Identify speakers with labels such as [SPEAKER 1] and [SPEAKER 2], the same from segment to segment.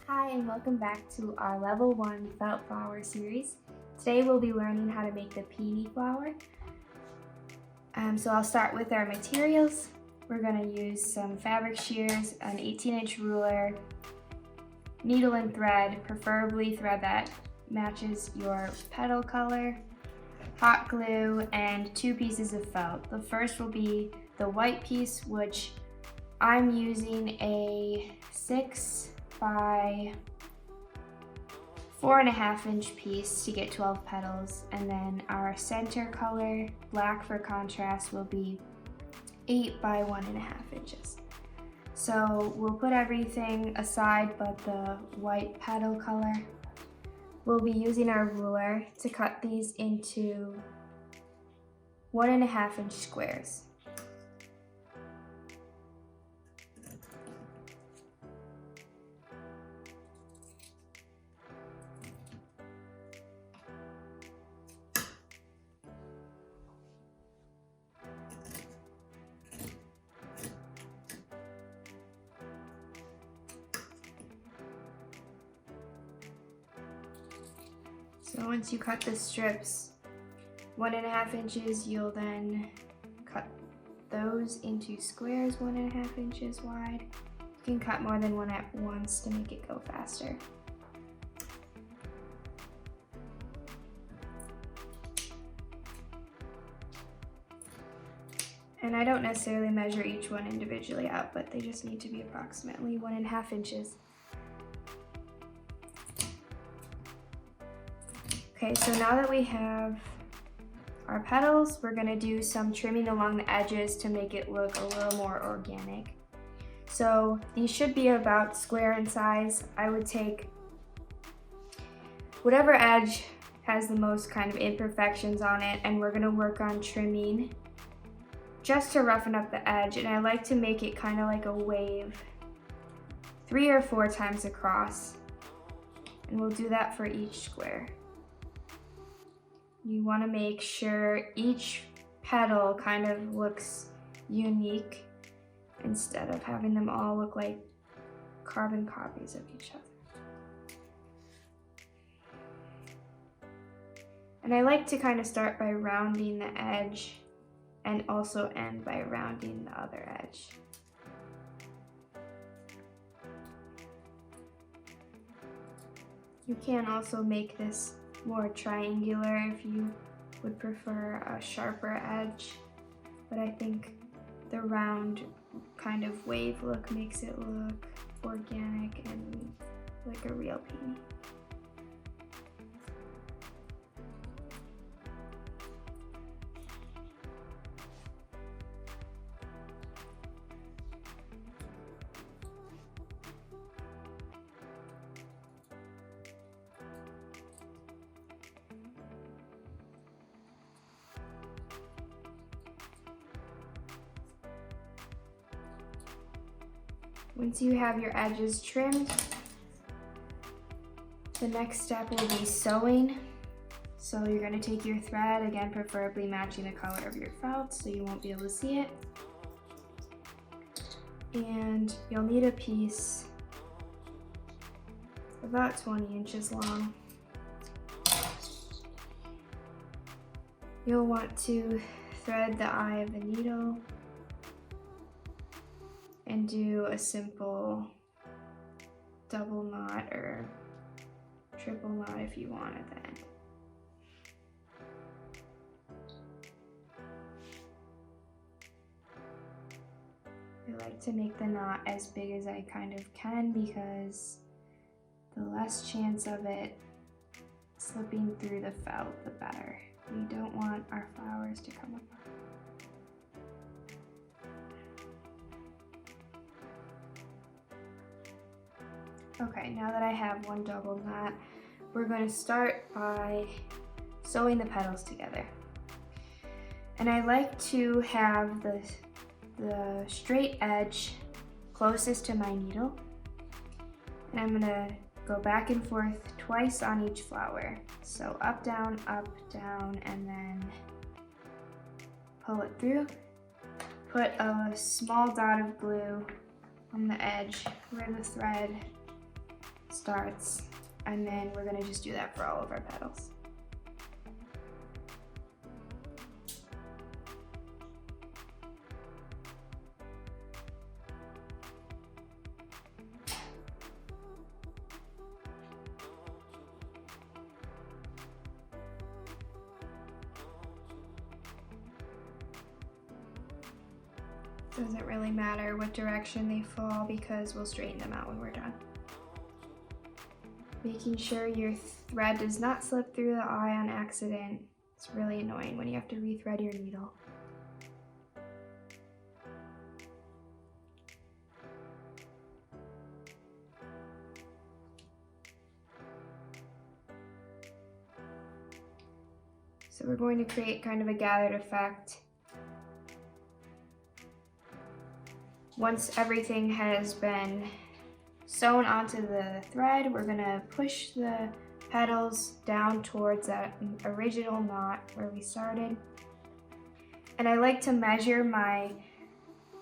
[SPEAKER 1] Hi and welcome back to our Level 1 Felt Flower series. Today we'll be learning how to make the peony flower. So I'll start with our materials. We're going to use some fabric shears, an 18-inch ruler, needle and thread, preferably thread that matches your petal color, hot glue, and 2 pieces of felt. The first will be the white piece, which I'm using a 6 by 4.5-inch piece to get 12 petals, and then our center color, black for contrast, will be 8 by 1.5 inches. So we'll put everything aside but the white petal color. We'll be using our ruler to cut these into 1.5-inch squares. So once you cut the strips 1.5 inches, you'll then cut those into squares 1.5 inches wide. You can cut more than one at once to make it go faster. And I don't necessarily measure each one individually out, but they just need to be approximately 1.5 inches. Okay, so now that we have our petals, we're gonna do some trimming along the edges to make it look a little more organic. So these should be about square in size. I would take whatever edge has the most kind of imperfections on it, and we're gonna work on trimming just to roughen up the edge. And I like to make it kind of like a wave 3 or 4 times across. And we'll do that for each square. You want to make sure each petal kind of looks unique instead of having them all look like carbon copies of each other. And I like to kind of start by rounding the edge and also end by rounding the other edge. You can also make this more triangular if you would prefer a sharper edge, but I think the round kind of wave look makes it look organic and like a real peony. Once you have your edges trimmed, the next step will be sewing. So you're going to take your thread, again preferably matching the color of your felt so you won't be able to see it. And you'll need a piece about 20 inches long. You'll want to thread the eye of the needle and do a simple double knot or triple knot if you want at the end. I like to make the knot as big as I kind of can because the less chance of it slipping through the felt, the better. We don't want our flowers to come apart. Okay, now that I have one double knot, we're going to start by sewing the petals together. And I like to have the straight edge closest to my needle. And I'm going to go back and forth twice on each flower. So up, down, and then pull it through. Put a small dot of glue on the edge where the thread starts, and then we're gonna just do that for all of our petals. Doesn't really matter what direction they fall because we'll straighten them out when we're done. Making sure your thread does not slip through the eye on accident. It's really annoying when you have to rethread your needle. So we're going to create kind of a gathered effect. Once everything has been sewn onto the thread, we're gonna push the petals down towards that original knot where we started. And I like to measure my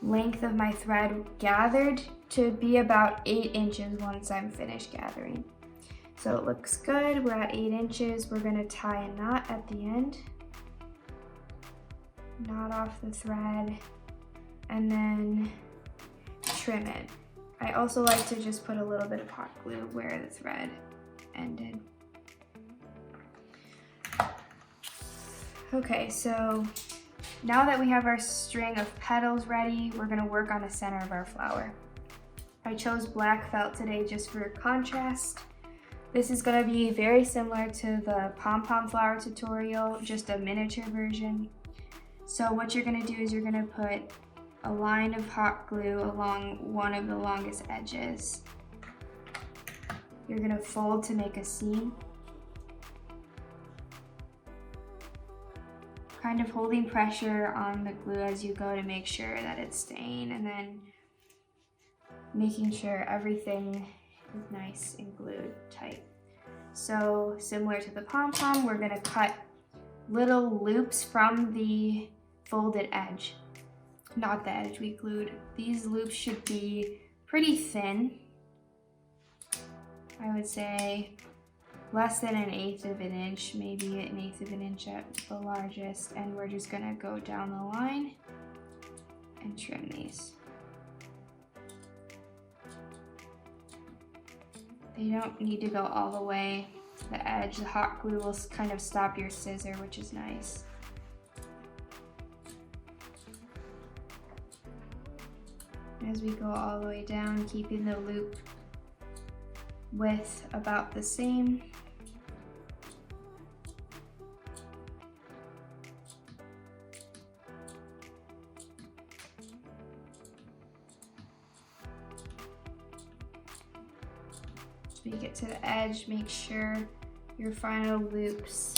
[SPEAKER 1] length of my thread gathered to be about 8 inches once I'm finished gathering. So it looks good, we're at 8 inches. We're gonna tie a knot at the end. Knot off the thread, and then trim it. I also like to just put a little bit of hot glue where the thread ended. Okay, so now that we have our string of petals ready, we're gonna work on the center of our flower. I chose black felt today just for contrast. This is gonna be very similar to the pom-pom flower tutorial, just a miniature version. So what you're gonna do is you're gonna put a line of hot glue along one of the longest edges. You're gonna fold to make a seam. Kind of holding pressure on the glue as you go to make sure that it's staying, and then making sure everything is nice and glued tight. So similar to the pom-pom, we're gonna cut little loops from the folded edge. Not the edge we glued. These loops should be pretty thin. I would say less than 1/8 of an inch, maybe 1/8 of an inch at the largest. And we're just gonna go down the line and trim these. They don't need to go all the way to the edge. The hot glue will kind of stop your scissor, which is nice. As we go all the way down, keeping the loop width about the same. As we get to the edge, make sure your final loops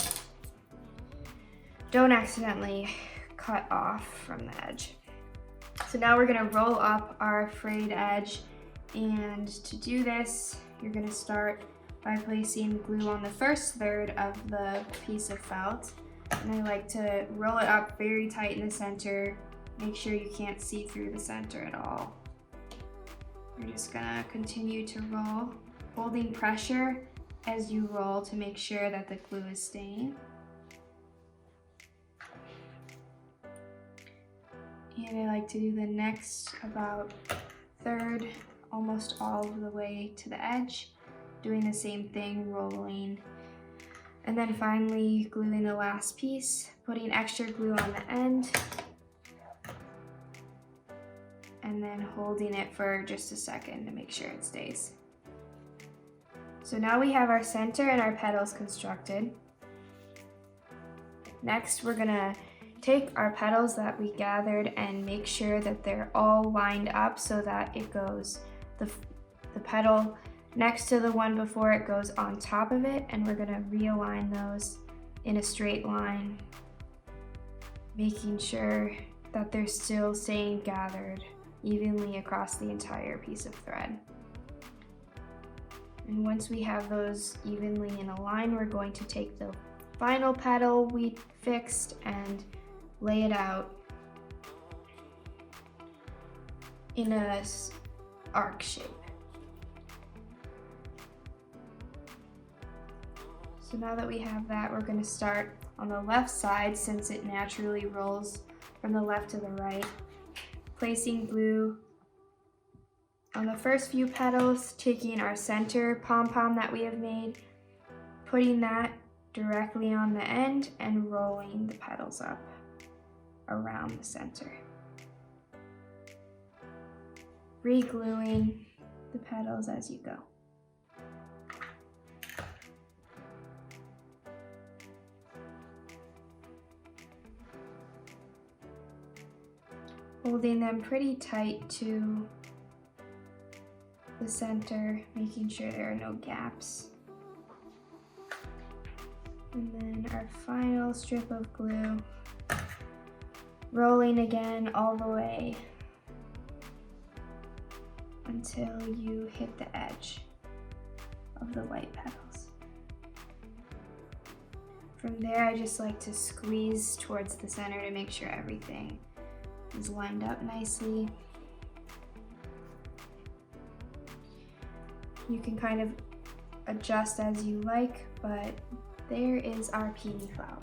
[SPEAKER 1] don't accidentally cut off from the edge. So now we're gonna roll up our frayed edge, and to do this, you're gonna start by placing glue on the first third of the piece of felt. And I like to roll it up very tight in the center. Make sure you can't see through the center at all. You're just gonna continue to roll, holding pressure as you roll to make sure that the glue is staying. And I like to do the next about third, almost all of the way to the edge, doing the same thing, rolling. And then finally gluing the last piece, putting extra glue on the end, and then holding it for just a second to make sure it stays. So now we have our center and our petals constructed. Next, we're gonna take our petals that we gathered and make sure that they're all lined up so that it goes, the petal next to the one before it goes on top of it, and we're gonna realign those in a straight line, making sure that they're still staying gathered evenly across the entire piece of thread. And once we have those evenly in a line, we're going to take the final petal we fixed and lay it out in a arc shape. So now that we have that, we're going to start on the left side since it naturally rolls from the left to the right. Placing glue on the first few petals, taking our center pom-pom that we have made, putting that directly on the end and rolling the petals up around the center. Re-gluing the petals as you go. Holding them pretty tight to the center, making sure there are no gaps. And then our final strip of glue, rolling again all the way until you hit the edge of the white petals. From there, I just like to squeeze towards the center to make sure everything is lined up nicely. You can kind of adjust as you like, but there is our peony flower.